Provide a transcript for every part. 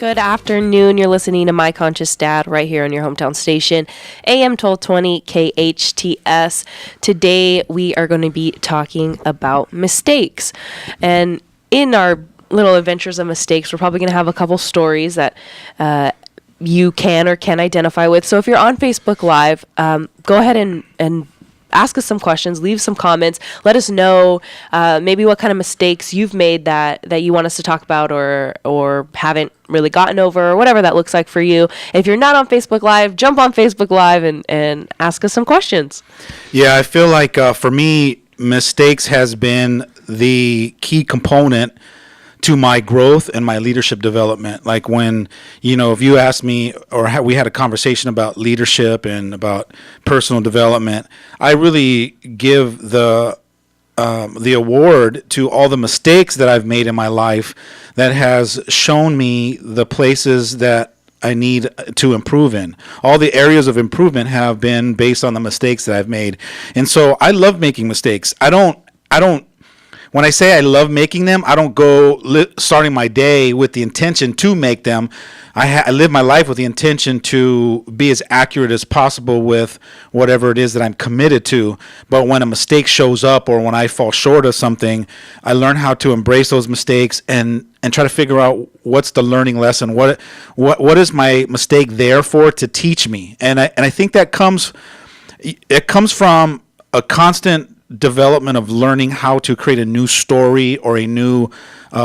Good afternoon. You're listening to My Conscious Dad right here on your hometown station, AM 1220 KHTS. Today we are going to be talking about mistakes. And in our little adventures of mistakes, we're probably going to have a couple stories that you can or can identify with. So if you're on Facebook Live, go ahead and ask us some questions, leave some comments, let us know maybe what kind of mistakes you've made that you want us to talk about or haven't really gotten over, or whatever that looks like for you. If you're not on Facebook Live, jump on Facebook Live and ask us some questions. Yeah, I feel like for me, mistakes has been the key component to my growth and my leadership development. Like when, if you asked me or we had a conversation about leadership and about personal development, I really give the award to all the mistakes that I've made in my life that has shown me the places that I need to improve in. All the areas of improvement have been based on the mistakes that I've made. And so I love making mistakes. I don't When I say I love making them, I don't go starting my day with the intention to make them. I live my life with the intention to be as accurate as possible with whatever it is that I'm committed to. But when a mistake shows up or when I fall short of something, I learn how to embrace those mistakes and try to figure out what's the learning lesson. What is my mistake there for to teach me? And I think that comes from a constant development of learning how to create a new story or a new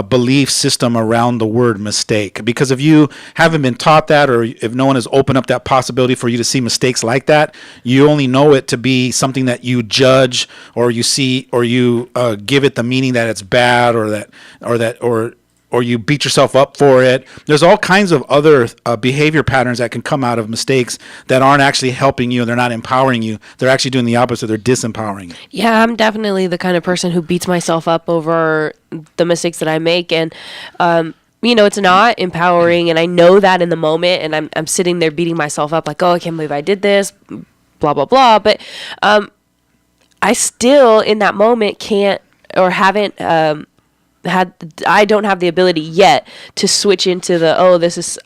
belief system around the word mistake. Because if you haven't been taught that, or if no one has opened up that possibility for you to see mistakes like that, you only know it to be something that you judge, or you see, or you give it the meaning that it's bad, or you beat yourself up for it. There's all kinds of other behavior patterns that can come out of mistakes that aren't actually helping you. They're not empowering you. They're actually doing the opposite. They're disempowering you. Yeah, I'm definitely the kind of person who beats myself up over the mistakes that I make. And, it's not empowering. And I know that in the moment. And I'm sitting there beating myself up like, oh, I can't believe I did this, blah, blah, blah. But I still, in that moment, can't or haven't I don't have the ability yet to switch into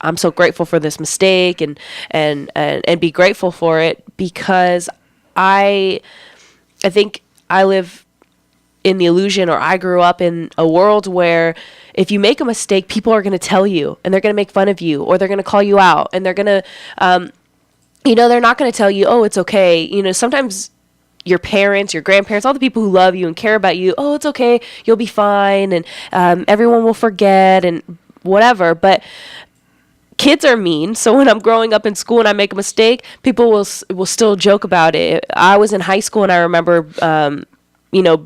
I'm so grateful for this mistake and be grateful for it, because I think I live in the illusion, or I grew up in a world where if you make a mistake, people are going to tell you, and they're going to make fun of you, or they're going to call you out, and they're going to, they're not going to tell you, oh, it's okay. Sometimes your parents, your grandparents, all the people who love you and care about you, oh, it's okay, you'll be fine, and everyone will forget and whatever. But kids are mean, so when I'm growing up in school and I make a mistake, people will still joke about it. I was in high school and I remember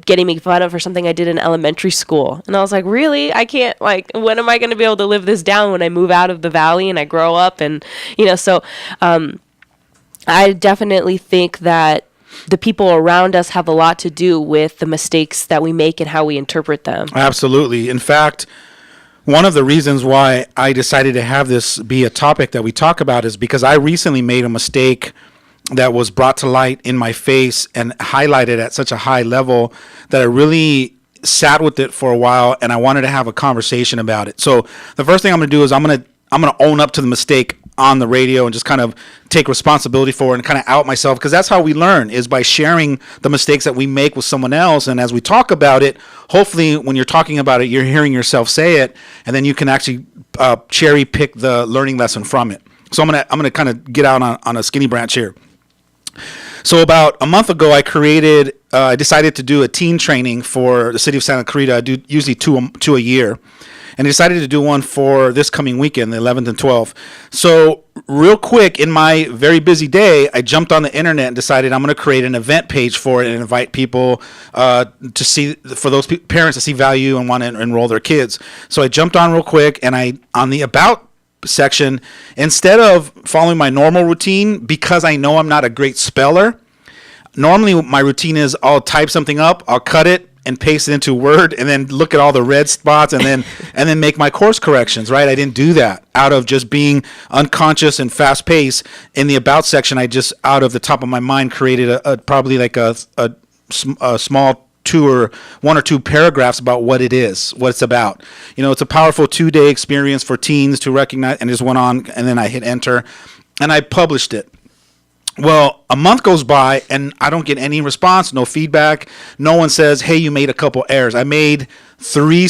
getting me fun of for something I did in elementary school, and I was like, really? I can't, when am I going to be able to live this down when I move out of the valley and I grow up? And so I definitely think that the people around us have a lot to do with the mistakes that we make and how we interpret them. Absolutely. In fact, one of the reasons why I decided to have this be a topic that we talk about is because I recently made a mistake that was brought to light in my face and highlighted at such a high level that I really sat with it for a while, and I wanted to have a conversation about it. So the first thing I'm going to do is I'm going to own up to the mistake on the radio and just kind of take responsibility for it and kind of out myself, because that's how we learn, is by sharing the mistakes that we make with someone else. And as we talk about it, hopefully when you're talking about it, you're hearing yourself say it, and then you can actually cherry pick the learning lesson from it. So I'm gonna kind of get out on a skinny branch here. So about a month ago, I decided to do a teen training for the city of Santa Clarita. I do usually two a year. And I decided to do one for this coming weekend, the 11th and 12th. So real quick, in my very busy day, I jumped on the internet and decided I'm going to create an event page for it and invite people to see, for those parents to see value and want to enroll their kids. So I jumped on real quick, and on the About section, instead of following my normal routine, because I know I'm not a great speller, normally my routine is I'll type something up, I'll cut it, and paste it into Word, and then look at all the red spots, and then make my course corrections, right? I didn't do that out of just being unconscious and fast paced. In the About section, I just, out of the top of my mind, created probably like a small one or two paragraphs about what it is, what it's about. It's a powerful 2-day experience for teens to recognize, and just went on, and then I hit enter, and I published it. Well, a month goes by and I don't get any response, no feedback. No one says, hey, you made a couple errors. I made three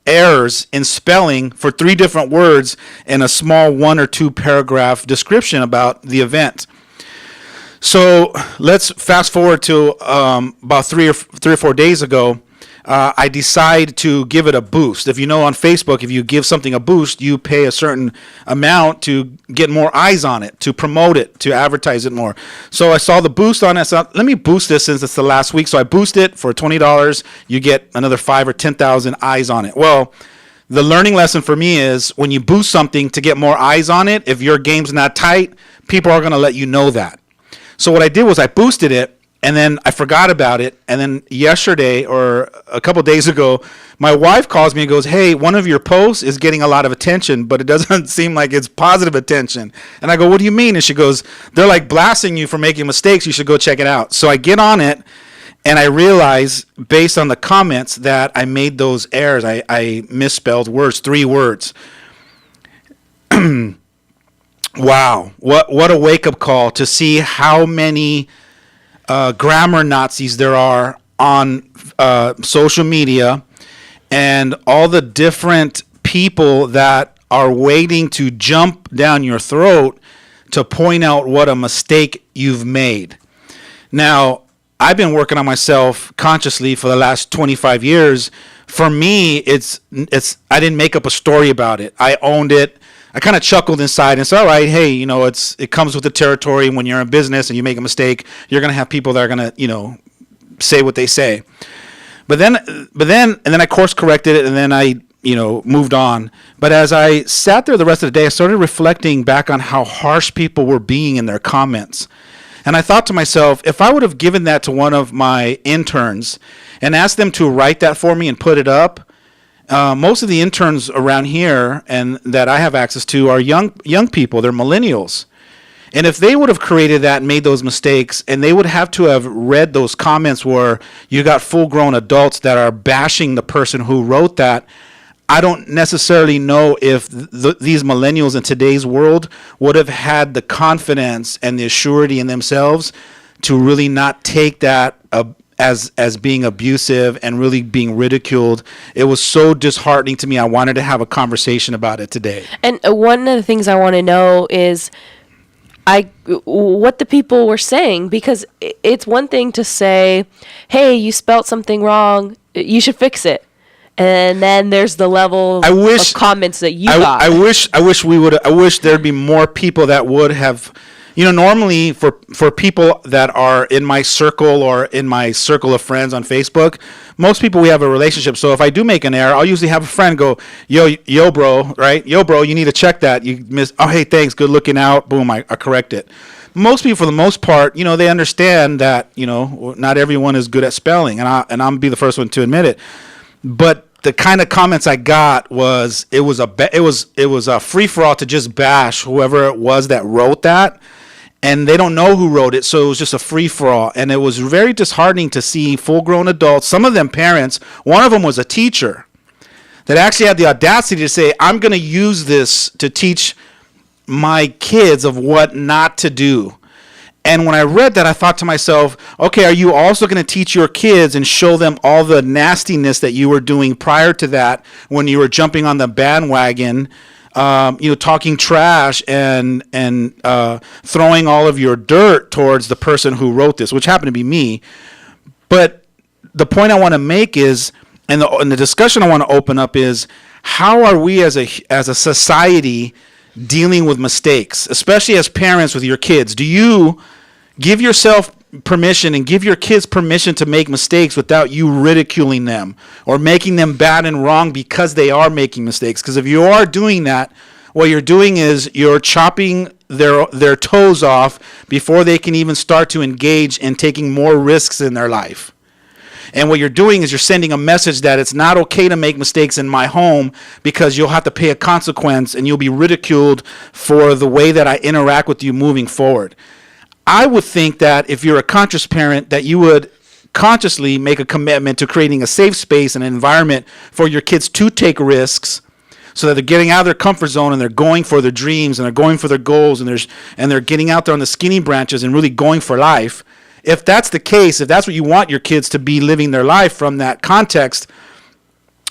errors in spelling for 3 different words in a small 1 or 2 paragraph description about the event. So let's fast forward to about 3 or 4 days ago. I decide to give it a boost. If you know, on Facebook, if you give something a boost, you pay a certain amount to get more eyes on it, to promote it, to advertise it more. So I saw the boost on it. So let me boost this since it's the last week. So I boost it for $20. You get another 5 or 10,000 eyes on it. Well, the learning lesson for me is when you boost something to get more eyes on it, if your game's not tight, people are going to let you know that. So what I did was I boosted it, and then I forgot about it. And then yesterday, or a couple days ago, my wife calls me and goes, hey, one of your posts is getting a lot of attention, but it doesn't seem like it's positive attention. And I go, what do you mean? And she goes, they're like blasting you for making mistakes. You should go check it out. So I get on it, and I realize, based on the comments, that I made those errors. I misspelled words, 3 words. Wow. What a wake-up call to see how many grammar Nazis there are on social media, and all the different people that are waiting to jump down your throat to point out what a mistake you've made. Now, I've been working on myself consciously for the last 25 years. For me, it's I didn't make up a story about it. I owned it. I kind of chuckled inside and said, all right, hey, it comes with the territory. When you're in business and you make a mistake, you're going to have people that are going to, say what they say. But then I course corrected it, and then I, moved on. But as I sat there the rest of the day, I started reflecting back on how harsh people were being in their comments. And I thought to myself, if I would have given that to one of my interns and asked them to write that for me and put it up, most of the interns around here and that I have access to are young people. They're millennials. And if they would have created that and made those mistakes, and they would have to have read those comments where you got full-grown adults that are bashing the person who wrote that, I don't necessarily know if these millennials in today's world would have had the confidence and the assurity in themselves to really not take that as being abusive and really being ridiculed. It was so disheartening to me. I wanted to have a conversation about it today. And one of the things I want to know is what the people were saying, because it's one thing to say, hey, you spelt something wrong, you should fix it. And then there's the level of comments that you got. I wish there'd be more people that would have. Normally for people that are in my circle or in my circle of friends on Facebook, most people, we have a relationship. So if I do make an error, I'll usually have a friend go, yo, bro, right? Yo, bro, you need to check that. You missed. Oh, hey, thanks. Good looking out. Boom, I correct it. Most people, for the most part, they understand that, not everyone is good at spelling. And I'm be the first one to admit it. But the kind of comments I got was, it was a free for all to just bash whoever it was that wrote that. And they don't know who wrote it, so it was just a free-for-all. And it was very disheartening to see full-grown adults, some of them parents. One of them was a teacher that actually had the audacity to say, I'm going to use this to teach my kids of what not to do. And when I read that, I thought to myself, okay, are you also going to teach your kids and show them all the nastiness that you were doing prior to that when you were jumping on the bandwagon, talking trash and throwing all of your dirt towards the person who wrote this, which happened to be me. But the point I want to make is, and the discussion I want to open up is, how are we as a society dealing with mistakes, especially as parents with your kids? Do you give yourself permission and give your kids permission to make mistakes without you ridiculing them or making them bad and wrong because they are making mistakes? Because if you are doing that, what you're doing is you're chopping their toes off before they can even start to engage in taking more risks in their life. And what you're doing is you're sending a message that it's not okay to make mistakes in my home, because you'll have to pay a consequence and you'll be ridiculed for the way that I interact with you moving forward. I would think that if you're a conscious parent, that you would consciously make a commitment to creating a safe space and an environment for your kids to take risks, so that they're getting out of their comfort zone and they're going for their dreams and they're going for their goals, and they're getting out there on the skinny branches and really going for life. If that's the case, if that's what you want your kids to be living their life from that context,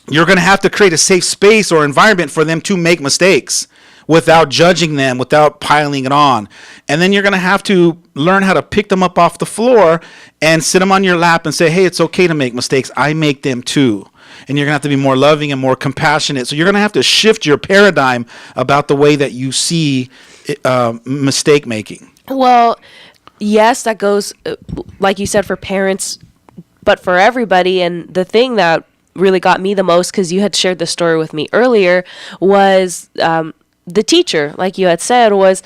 you're going to have to create a safe space or environment for them to make mistakes without judging them, without piling it on. And then you're going to have to learn how to pick them up off the floor and sit them on your lap and say, hey, it's okay to make mistakes. I make them too. And you're going to have to be more loving and more compassionate. So you're going to have to shift your paradigm about the way that you see mistake making. Well, yes, that goes, like you said, for parents, but for everybody. And the thing that really got me the most, because you had shared the story with me earlier, was the teacher, like you had said, was,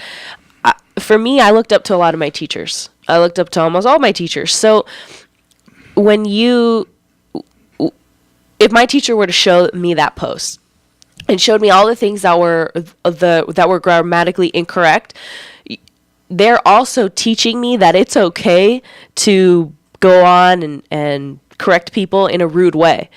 for me, I looked up to a lot of my teachers. I looked up to almost all my teachers. So if my teacher were to show me that post and showed me all the things that were grammatically incorrect, they're also teaching me that it's okay to go on and correct people in a rude way,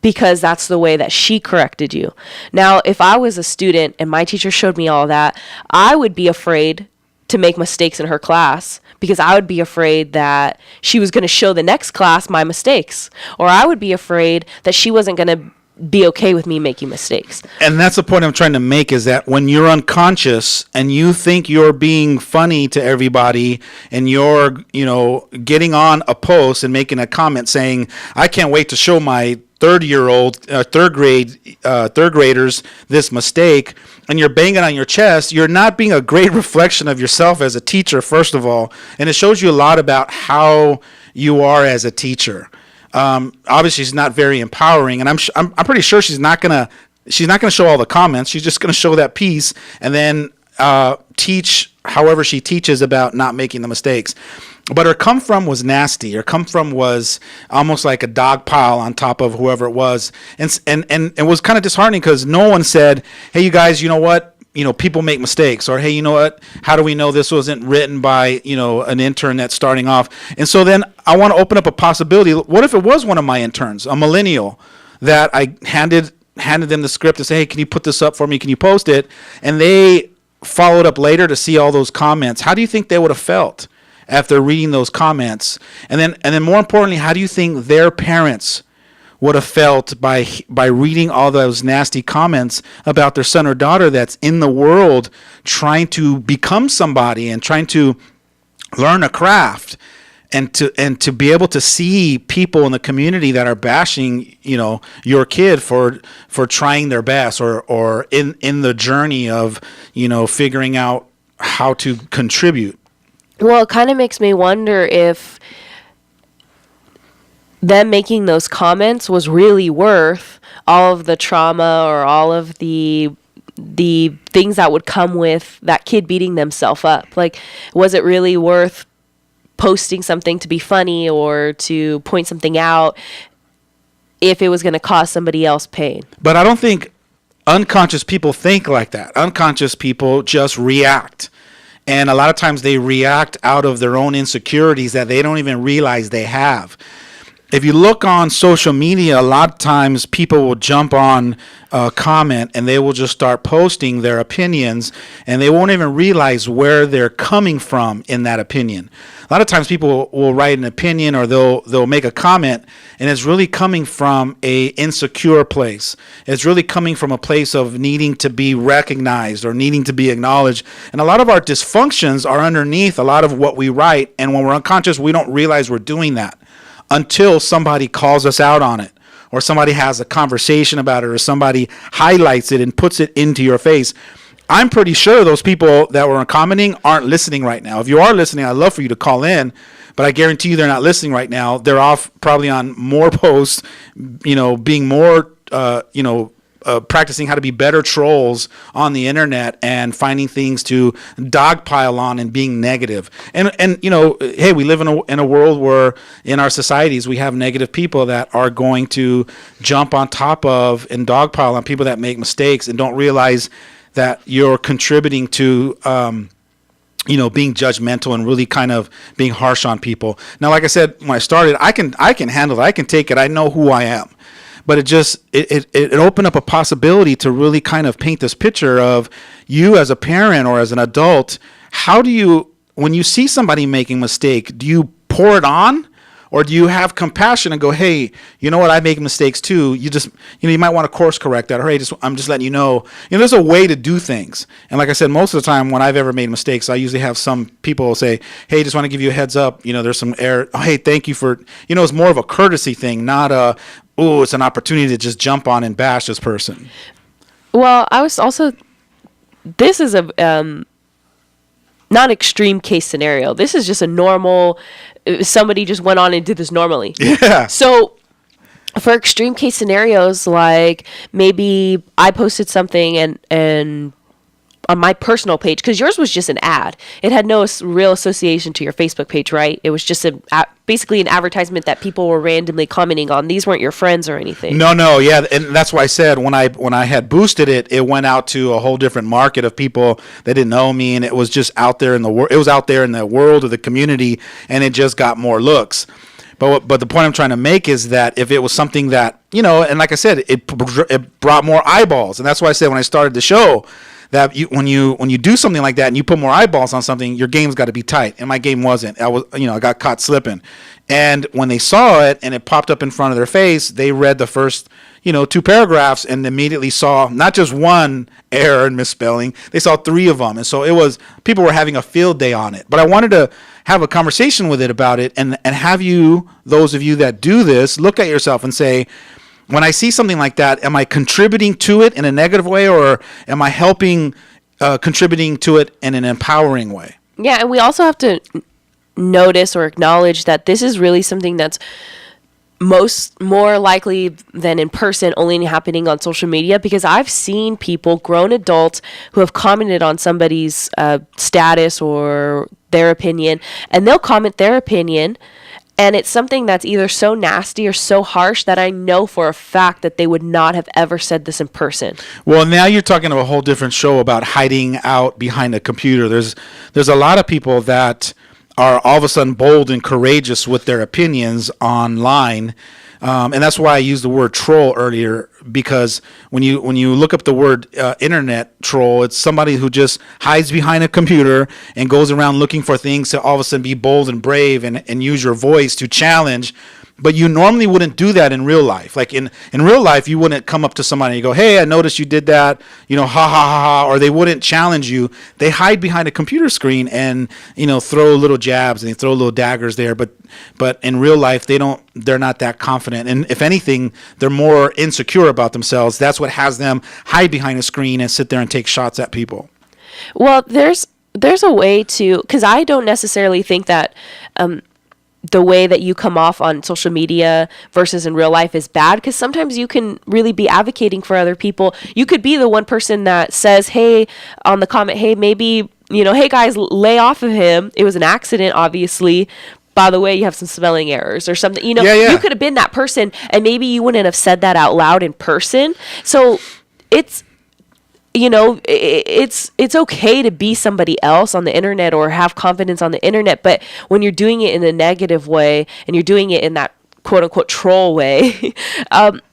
because that's the way that she corrected you. Now, if I was a student and my teacher showed me all that, I would be afraid to make mistakes in her class, because I would be afraid that she was going to show the next class my mistakes, or I would be afraid that she wasn't going to be okay with me making mistakes. And that's the point I'm trying to make, is that when you're unconscious and you think you're being funny to everybody, and you're, getting on a post and making a comment saying, I can't wait to show my third graders this mistake, and you're banging on your chest, you're not being a great reflection of yourself as a teacher, first of all. And it shows you a lot about how you are as a teacher. Obviously, it's not very empowering, and I'm pretty sure she's not gonna show all the comments. She's just gonna show that piece and then teach however she teaches about not making the mistakes. But her come from was nasty. Her come from was almost like a dog pile on top of whoever it was, and it was kind of disheartening, because no one said, "Hey, you guys, you know what? People make mistakes," or, "Hey, you know what? How do we know this wasn't written by an intern that's starting off?" And so then I want to open up a possibility. What if it was one of my interns, a millennial, that I handed them the script to say, "Hey, can you put this up for me? Can you post it?" And they followed up later to see all those comments. How do you think they would have felt after reading those comments? And then more importantly, how do you think their parents would have felt by reading all those nasty comments about their son or daughter that's in the world trying to become somebody and trying to learn a craft, and to be able to see people in the community that are bashing your kid for trying their best, or in the journey of figuring out how to contribute? Well, it kind of makes me wonder if them making those comments was really worth all of the trauma or all of the things that would come with that kid beating themselves up. Like, was it really worth posting something to be funny or to point something out if it was going to cause somebody else pain? But I don't think unconscious people think like that. Unconscious people just react. And a lot of times they react out of their own insecurities that they don't even realize they have. If you look on social media, a lot of times people will jump on a comment and they will just start posting their opinions, and they won't even realize where they're coming from in that opinion. A lot of times people will write an opinion, or they'll make a comment, and it's really coming from a insecure place. It's really coming from a place of needing to be recognized or needing to be acknowledged. And a lot of our dysfunctions are underneath a lot of what we write, and when we're unconscious, we don't realize we're doing that until somebody calls us out on it, or somebody has a conversation about it, or somebody highlights it and puts it into your face. I'm pretty sure those people that were commenting aren't listening right now. If you are listening, I'd love for you to call in, but I guarantee you they're not listening right now. They're off probably on more posts, being more, practicing how to be better trolls on the internet and finding things to dogpile on and being negative. And hey, we live in a world where in our societies we have negative people that are going to jump on top of and dogpile on people that make mistakes and don't realize that you're contributing to being judgmental and really kind of being harsh on people. Now, like I said, when I started, I can handle it. I can take it. I know who I am. But it opened up a possibility to really kind of paint this picture of you as a parent or as an adult. How do you, when you see somebody making a mistake, do you pour it on? Or do you have compassion and go, hey, you know what? I make mistakes too. You just, you might want to course correct that. Or hey, I'm just letting you know. There's a way to do things. And like I said, most of the time when I've ever made mistakes, I usually have some people say, hey, just want to give you a heads up. There's some error. Oh, hey, thank you for, it's more of a courtesy thing, not it's an opportunity to just jump on and bash this person. Well, I was also, this is a, not extreme case scenario. This is just a normal, somebody just went on and did this normally. Yeah. So for extreme case scenarios, like maybe I posted something and on my personal page, because yours was just an ad. It had no real association to your Facebook page, right? It was just basically an advertisement that people were randomly commenting on. These weren't your friends or anything. No, yeah, and that's why I said when I had boosted it, it went out to a whole different market of people that didn't know me, and it was just out there in the world. It was out there in the world of the community, and it just got more looks. But the point I'm trying to make is that if it was something that, and like I said, it brought more eyeballs, and that's why I said when I started the show, that when you do something like that and you put more eyeballs on something, your game's got to be tight. And my game wasn't. I got caught slipping. And when they saw it and it popped up in front of their face, they read the first, 2 paragraphs and immediately saw not just one error and misspelling, they saw 3 of them. And so people were having a field day on it. But I wanted to have a conversation with it about it and have those of you that do this, look at yourself and say, when I see something like that, am I contributing to it in a negative way, or am I helping contributing to it in an empowering way? Yeah, and we also have to notice or acknowledge that this is really something that's more likely than in person only happening on social media, because I've seen people, grown adults, who have commented on somebody's status or their opinion, and they'll comment their opinion, and it's something that's either so nasty or so harsh that I know for a fact that they would not have ever said this in person. Well, now you're talking about a whole different show about hiding out behind a computer. There's a lot of people that are all of a sudden bold and courageous with their opinions online. And that's why I used the word troll earlier, because when you look up the word internet troll, it's somebody who just hides behind a computer and goes around looking for things to all of a sudden be bold and brave and use your voice to challenge. But you normally wouldn't do that in real life. Like in real life, you wouldn't come up to somebody and go, hey, I noticed you did that, ha, ha, ha, ha, or they wouldn't challenge you. They hide behind a computer screen and, throw little jabs and they throw little daggers there. But in real life, they're not that confident. And if anything, they're more insecure about themselves. That's what has them hide behind a screen and sit there and take shots at people. Well, there's a way to, because I don't necessarily think that, the way that you come off on social media versus in real life is bad, because sometimes you can really be advocating for other people. You could be the one person that says, hey, on the comment, hey, maybe, hey guys, lay off of him. It was an accident, obviously. By the way, you have some spelling errors or something. You could have been that person, and maybe you wouldn't have said that out loud in person. So it's, it's okay to be somebody else on the internet or have confidence on the internet, but when you're doing it in a negative way and you're doing it in that quote unquote troll way,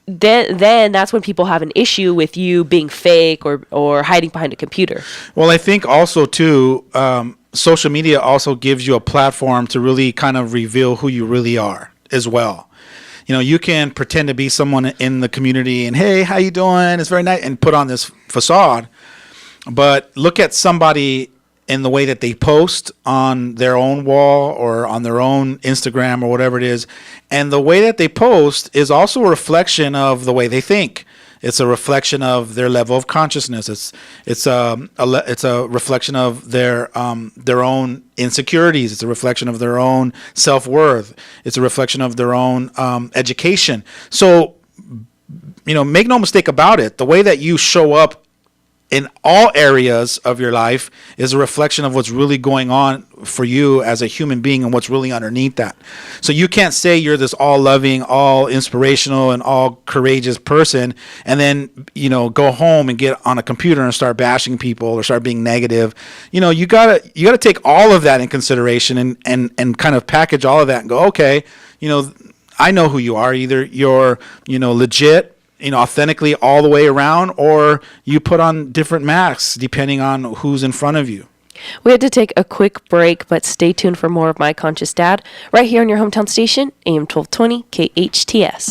then that's when people have an issue with you being fake or hiding behind a computer. Well, I think also too, social media also gives you a platform to really kind of reveal who you really are as well. You can pretend to be someone in the community and, hey, how you doing? It's very nice, and put on this facade. But look at somebody in the way that they post on their own wall or on their own Instagram or whatever it is. And the way that they post is also a reflection of the way they think. It's a reflection of their level of consciousness. It's a reflection of their own insecurities. It's a reflection of their own self-worth. It's a reflection of their own education. So, make no mistake about it. The way that you show up in all areas of your life is a reflection of what's really going on for you as a human being and what's really underneath that. So you can't say you're this all loving, all inspirational, and all courageous person and then, go home and get on a computer and start bashing people or start being negative. You gotta take all of that in consideration and kind of package all of that and go, okay, I know who you are. Either you're, legit, authentically all the way around, or you put on different masks depending on who's in front of you. We had to take a quick break, but stay tuned for more of My Conscious Dad right here on your hometown station, AM 1220 KHTS.